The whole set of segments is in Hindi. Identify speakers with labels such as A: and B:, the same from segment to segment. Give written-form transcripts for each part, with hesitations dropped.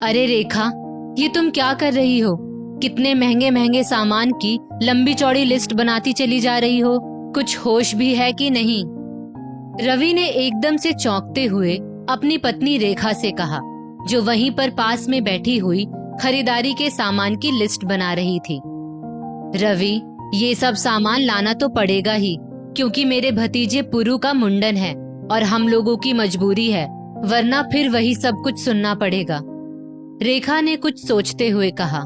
A: अरे रेखा, ये तुम क्या कर रही हो? कितने महंगे महंगे सामान की लंबी चौड़ी लिस्ट बनाती चली जा रही हो। कुछ होश भी है कि नहीं? रवि ने एकदम से चौंकते हुए अपनी पत्नी रेखा से कहा, जो वहीं पर पास में बैठी हुई खरीदारी के सामान की लिस्ट बना रही थी। रवि, ये सब सामान लाना तो पड़ेगा ही, क्योंकि मेरे भतीजे पुरु का मुंडन है और हम लोगों की मजबूरी है, वरना फिर वही सब कुछ सुनना पड़ेगा। रेखा ने कुछ सोचते हुए कहा।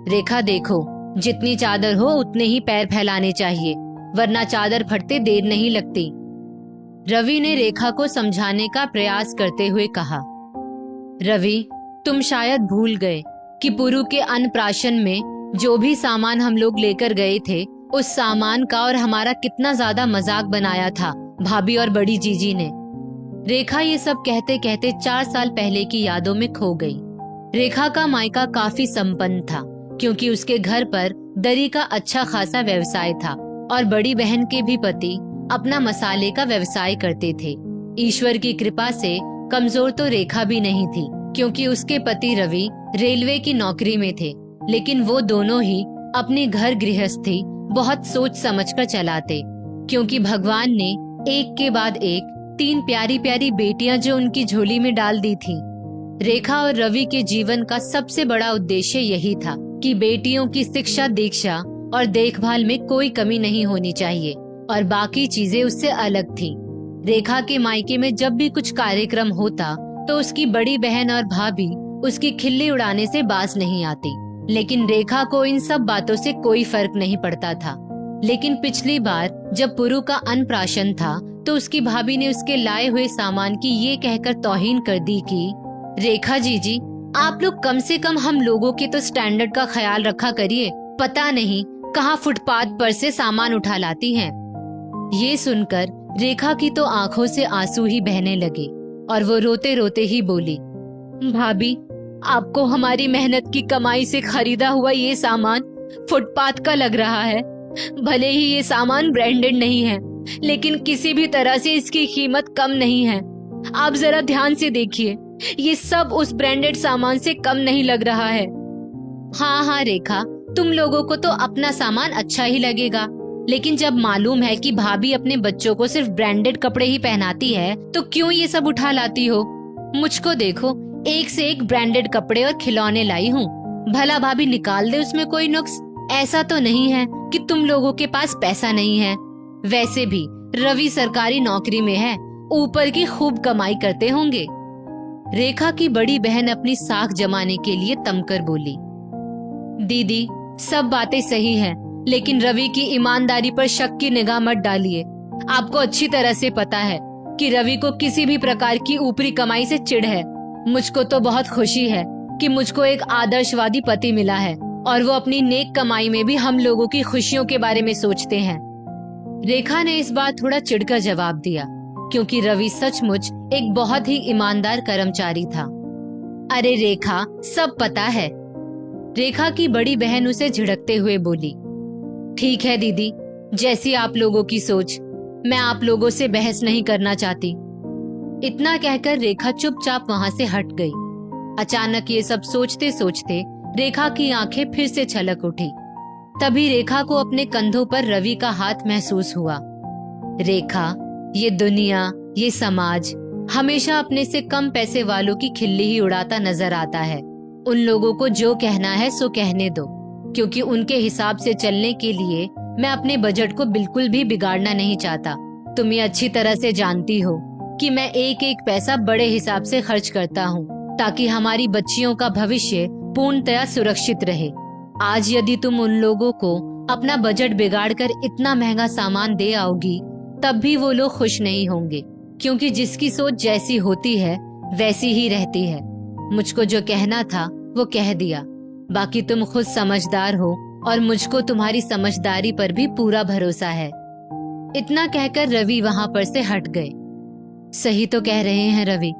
A: रेखा देखो, जितनी चादर हो उतने ही पैर फैलाने चाहिए, वरना चादर फटते देर नहीं लगती। रवि ने रेखा को समझाने का प्रयास करते हुए कहा। रवि, तुम शायद भूल गए कि पुरु के अन्नप्राशन में जो भी सामान हम लोग लेकर गए थे, उस सामान का और हमारा कितना ज्यादा मजाक बनाया था भाभी और बड़ी जीजी ने। रेखा ये सब कहते कहते 4 साल पहले की यादों में खो गई। रेखा का मायका काफी संपन्न था, क्योंकि उसके घर पर दरी का अच्छा खासा व्यवसाय था और बड़ी बहन के भी पति अपना मसाले का व्यवसाय करते थे। ईश्वर की कृपा से कमजोर तो रेखा भी नहीं थी, क्योंकि उसके पति रवि रेलवे की नौकरी में थे, लेकिन वो दोनों ही अपने घर गृहस्थी बहुत सोच समझकर चलाते, क्योंकि भगवान ने एक के बाद एक 3 प्यारी प्यारी बेटियां जो उनकी झोली में डाल दी थी। रेखा और रवि के जीवन का सबसे बड़ा उद्देश्य यही था कि बेटियों की शिक्षा, दीक्षा और देखभाल में कोई कमी नहीं होनी चाहिए, और बाकी चीजें उससे अलग थी। रेखा के मायके में जब भी कुछ कार्यक्रम होता तो उसकी बड़ी बहन और भाभी उसकी खिल्ली उड़ाने से बाज नहीं आती, लेकिन रेखा को इन सब बातों से कोई फर्क नहीं पड़ता था। लेकिन पिछली बार जब पुरु का अन्नप्राशन था तो उसकी भाभी ने उसके लाए हुए सामान की ये कहकर तौहीन कर दी कि रेखा जीजी, आप लोग कम से कम हम लोगों के तो स्टैंडर्ड का ख्याल रखा करिए, पता नहीं कहाँ फुटपाथ पर से सामान उठा लाती हैं। ये सुनकर रेखा की तो आंखों से आंसू ही बहने लगे और वो रोते रोते ही बोली, भाभी, आपको हमारी मेहनत की कमाई से खरीदा हुआ ये सामान फुटपाथ का लग रहा है। भले ही ये सामान ब्रांडेड नहीं है, लेकिन किसी भी तरह से इसकी कीमत कम नहीं है। आप जरा ध्यान से देखिए, ये सब उस ब्रांडेड सामान से कम नहीं लग रहा है। हाँ हाँ रेखा, तुम लोगों को तो अपना सामान अच्छा ही लगेगा, लेकिन जब मालूम है कि भाभी अपने बच्चों को सिर्फ ब्रांडेड कपड़े ही पहनाती है, तो क्यों ये सब उठा लाती हो? मुझको देखो, एक से एक ब्रांडेड कपड़े और खिलौने लाई हूँ, भला भाभी निकाल दे उसमें कोई नुक्स। ऐसा तो नहीं है कि तुम लोगों के पास पैसा नहीं है। वैसे भी रवि सरकारी नौकरी में है, ऊपर की खूब कमाई करते होंगे। रेखा की बड़ी बहन अपनी साख जमाने के लिए तमकर बोली, दीदी, सब बातें सही हैं, लेकिन रवि की ईमानदारी पर शक की निगाह मत डालिए। आपको अच्छी तरह से पता है कि रवि को किसी भी प्रकार की ऊपरी कमाई से चिढ़ है। मुझको तो बहुत खुशी है कि मुझको एक आदर्शवादी पति मिला है, और वो अपनी नेक कमाई में भी हम लोगों की खुशियों के बारे में सोचते हैं। रेखा ने इस बार थोड़ा चिढ़कर जवाब दिया, क्योंकि रवि सचमुच एक बहुत ही ईमानदार कर्मचारी था। अरे रेखा, सब पता है। रेखा की बड़ी बहन उसे झिड़कते हुए बोली, ठीक है दीदी, जैसी आप लोगों की सोच, मैं आप लोगों से बहस नहीं करना चाहती। इतना कहकर रेखा चुपचाप वहां से हट गई। अचानक ये सब सोचते सोचते रेखा की आंखें फिर से छलक उठी। तभी रेखा को अपने कंधों पर रवि का हाथ महसूस हुआ। रेखा, ये दुनिया, ये समाज हमेशा अपने से कम पैसे वालों की खिल्ली ही उड़ाता नजर आता है। उन लोगों को जो कहना है सो कहने दो, क्योंकि उनके हिसाब से चलने के लिए मैं अपने बजट को बिल्कुल भी बिगाड़ना नहीं चाहता। तुम ये अच्छी तरह से जानती हो कि मैं एक एक पैसा बड़े हिसाब से खर्च करता हूँ, ताकि हमारी बच्चियों का भविष्य पूर्णतया सुरक्षित रहे। आज यदि तुम उन लोगों को अपना बजट बिगाड़कर इतना महंगा सामान दे आओगी, तब भी वो लोग खुश नहीं होंगे, क्योंकि जिसकी सोच जैसी होती है वैसी ही रहती है। मुझको जो कहना था वो कह दिया, बाकी तुम खुद समझदार हो और मुझको तुम्हारी समझदारी पर भी पूरा भरोसा है। इतना कहकर रवि वहां पर से हट गए। सही तो कह रहे हैं रवि,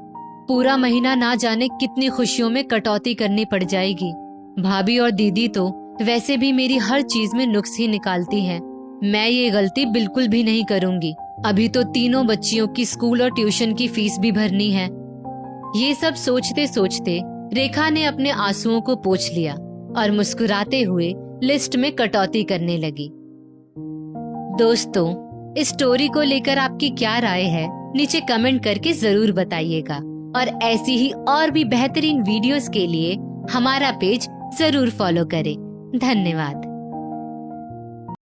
A: पूरा महीना ना जाने कितनी खुशियों में कटौती करनी पड़ जाएगी। भाभी और दीदी तो वैसे भी मेरी हर चीज में नुक्स ही निकालती हैं। मैं ये गलती बिल्कुल भी नहीं करूंगी। अभी तो तीनों बच्चियों की स्कूल और ट्यूशन की फीस भी भरनी है। ये सब सोचते सोचते रेखा ने अपने आंसुओं को पोंछ लिया और मुस्कुराते हुए लिस्ट में कटौती करने लगी। दोस्तों, इस स्टोरी को लेकर आपकी क्या राय है, नीचे कमेंट करके जरूर बताइएगा और ऐसी ही और भी बेहतरीन वीडियोस के लिए हमारा पेज जरूर फॉलो करें। धन्यवाद।